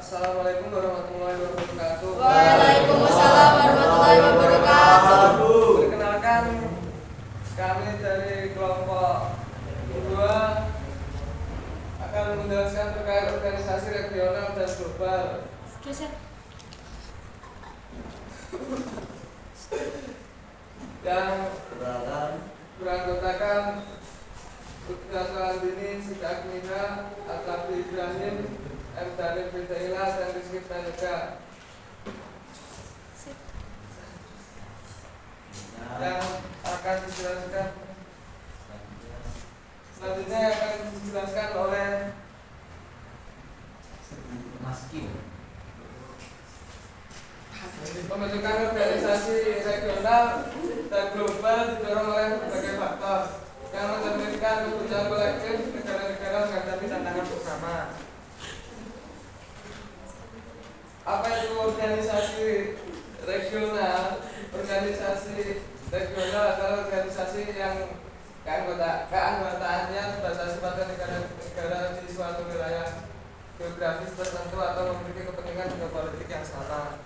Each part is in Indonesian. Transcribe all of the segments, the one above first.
Assalamualaikum warahmatullahi wabarakatuh. Waalaikumsalam warahmatullahi wabarakatuh. Perkenalkan, kami dari kelompok 2 akan menjelaskan terkait organisasi regional dan global yang beranggotakan Utda Salandini, Sidak Mina, Atabi Ibrahim, M. Danir Bidailah, dan Rizky Pranega, yang akan dijelaskan selanjutnya akan dijelaskan oleh Mas Kim. pembentukan organisasi regional dan global didorong oleh berbagai faktor yang mencerminkan kebutuhan kolektif negara-negara menghadapi tantangan bersama. Apa itu organisasi regional? Organisasi regional adalah organisasi yang keanggotaannya dibatasi pada negara-negara di suatu wilayah geografis tertentu atau memiliki kepentingan geopolitik yang sama.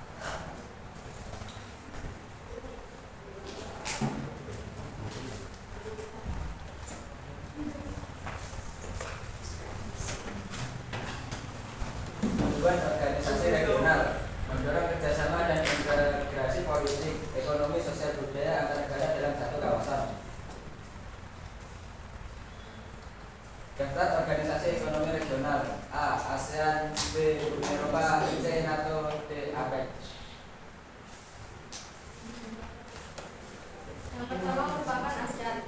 Tujuan organisasi regional mendorong kerjasama dan integrasi politik, ekonomi, sosial, budaya antar negara dalam satu kawasan. Daftar organisasi ekonomi regional: A. ASEAN, B. Uni Eropa, C. NATO, D. APEC. Yang pertama merupakan ASEAN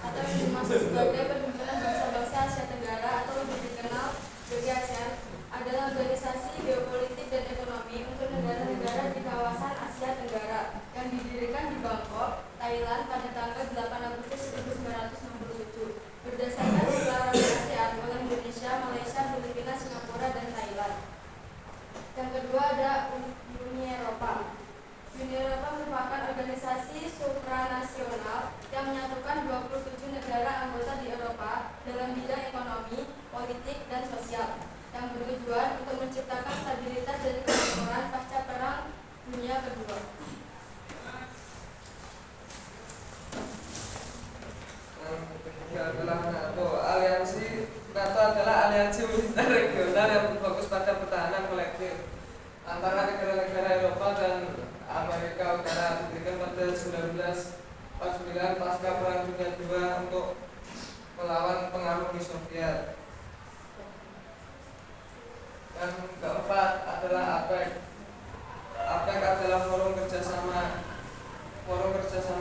atau yang dimaksud sebagai Perhimpunan Bangsa-Bangsa Asia Tenggara atau lebih dikenal sebagai ASEAN adalah organisasi geopolitik dan ekonomi untuk negara-negara di kawasan Asia Tenggara yang didirikan di Bangkok, Thailand pada tanggal 8 Agustus 1967 berdasarkan deklarasi ASEAN oleh Indonesia, Malaysia, Filipina, Singapura, dan Thailand. Yang kedua ada Uni Eropa. Uni Eropa merupakan organisasi supranasional yang menyatukan 27 negara anggota di Eropa dalam bidang ekonomi, politik, dan sosial, yang bertujuan untuk menciptakan stabilitas dan kemakmuran pasca Perang Dunia Kedua. Yang ketiga adalah NATO. NATO adalah aliansi militer regional yang berfokus pada pertahanan kolektif antara negara-negara Eropa dan Amerika Utara, didirikan pada 1949 pasca Perang Dunia II untuk melawan pengaruh Uni Soviet. Yang keempat adalah APEC. APEC adalah forum kerjasama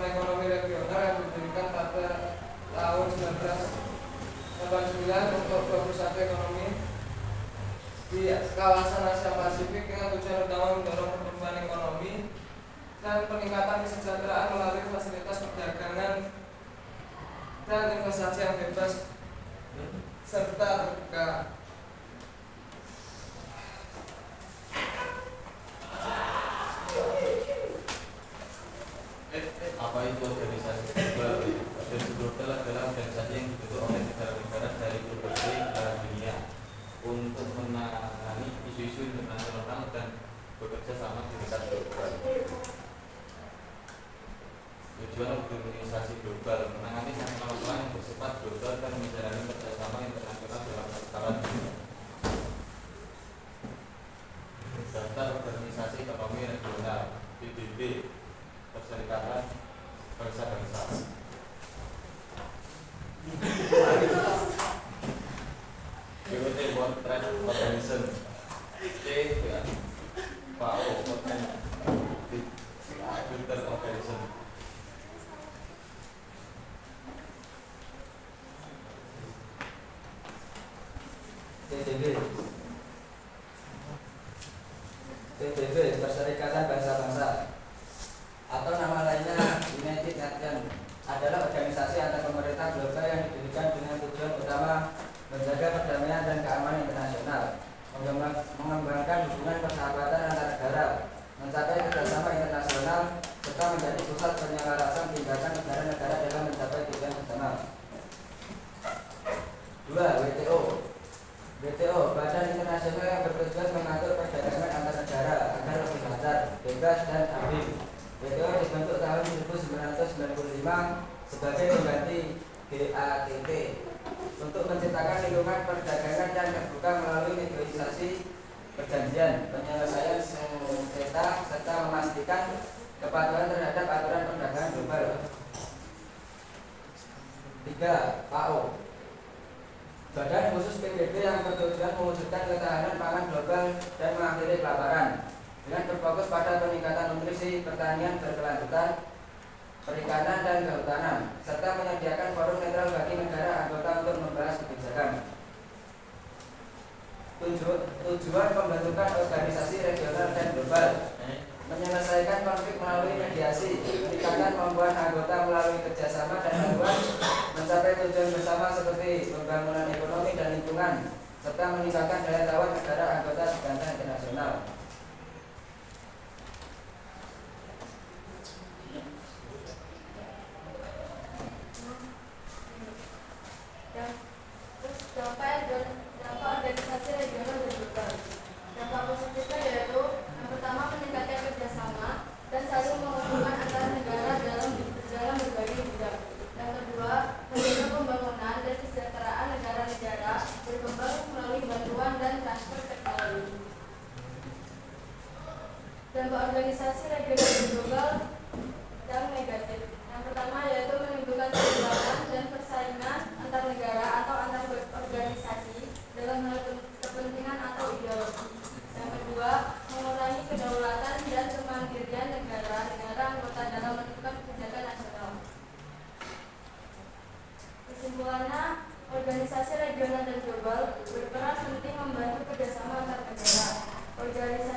ekonomi regional yang didirikan pada tahun 1989 untuk 21 ekonomi di kawasan Asia Pasifik dengan tujuan utama mendorong pertumbuhan ekonomi dan peningkatan kesejahteraan melalui fasilitas perdagangan dan investasi yang bebas serta terbuka. Apa itu organisasi global? Organisasi global adalah organisasi yang dibentuk oleh negara-negara dari berbagai belahan dunia untuk menangani isu-isu internasional dan bekerja sama di tingkat global. Tujuan organisasi global menangani masalah yang bersifat global dan menjalani kerjasama internasional dalam skala dunia. Daftar organisasi ekonomi regional PBB, Perserikatan Bangsa-Bangsa. WTO World Trade Organization, C. FAO World Trade Organization. PBB, Perserikatan Bangsa-Bangsa, atau nama lainnya United Nations, adalah organisasi antar pemerintah global yang didirikan dengan tujuan utama menjaga perdamaian dan keamanan internasional, mengembangkan hubungan persahabatan antar negara, mencapai kerjasama internasional, serta menjadi pusat penyelarasan tindakan negara-negara dalam mencapai tujuan bersama. 2. WTO, Badan Internasional yang bertujuan mengatur perdagangan Bebas dan Adil, yaitu dibentuk tahun 1995 sebagai pengganti GATT untuk menciptakan lingkungan perdagangan yang terbuka melalui negosiasi perjanjian, penyelesaian sengketa serta memastikan kepatuhan terhadap aturan perdagangan global. 3. FAO, badan khusus PBB yang bertujuan mewujudkan ketahanan pangan global dan mengakhiri kelaparan dengan berfokus pada peningkatan nutrisi, pertanian berkelanjutan, perikanan dan kehutanan, serta menyediakan forum netral bagi negara anggota untuk membahas kebijakan. Tujuan pembentukan organisasi regional dan global: menyelesaikan konflik melalui mediasi, meningkatkan kemampuan anggota melalui kerjasama dan bantuan, mencapai tujuan bersama seperti pembangunan ekonomi dan lingkungan, serta meningkatkan daya tawar negara anggota di kancah internasional. Dampak organisasi regional dan global. Dampak positifnya yaitu yang pertama meningkatkan kerjasama dan saling menguntungkan antara negara dalam berbagai bidang. Yang kedua, menjaga pembangunan dan kesejahteraan negara-negara berkembang melalui bantuan dan transfer teknologi. Dampak organisasi regional dan global yang negatif. Yang pertama yaitu menimbulkan ketimpangan dan persaingan antar negara atau antar organisasi dalam hal kepentingan atau ideologi. Yang kedua, mengurangi kedaulatan dan kemandirian negara anggota dalam menentukan kebijakan nasional. Kesimpulannya, organisasi regional dan global berperan penting membantu kerjasama antar negara. Organisasi